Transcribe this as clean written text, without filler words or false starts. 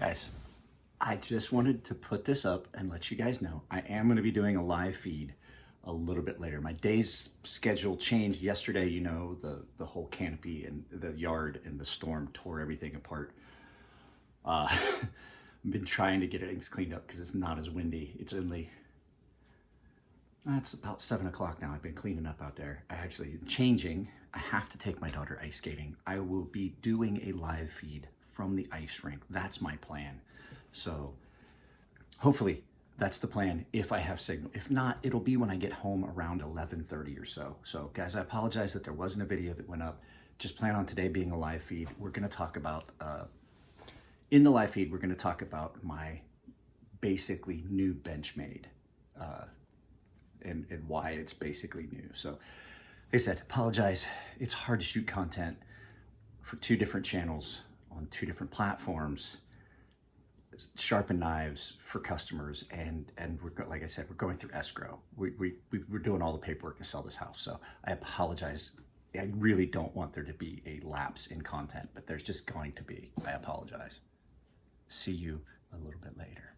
Guys, I just wanted to put this up and let you guys know I am going to be doing a live feed a little bit later. My day's schedule changed yesterday. You know, the whole canopy and the yard and the storm tore everything apart. I've been trying to get things cleaned up because it's not as windy. It's about 7 o'clock now. I've been cleaning up out there. I actually am changing. I have to take my daughter ice skating. I will be doing a live feed from the ice rink. That's my plan. So hopefully that's the plan if I have signal. If not, it'll be when I get home around 11:30 or so. So guys, I apologize that there wasn't a video that went up. Just plan on today being a live feed. We're gonna talk about, in the live feed, we're gonna talk about my basically new Benchmade and why it's basically new. So like I said, apologize. It's hard to shoot content for 2 different channels on 2 different platforms, sharpen knives for customers, and we're, like I said, we're going through escrow. We're doing all the paperwork to sell this house. So I apologize. I really don't want there to be a lapse in content, but there's just going to be. I apologize. See you a little bit later.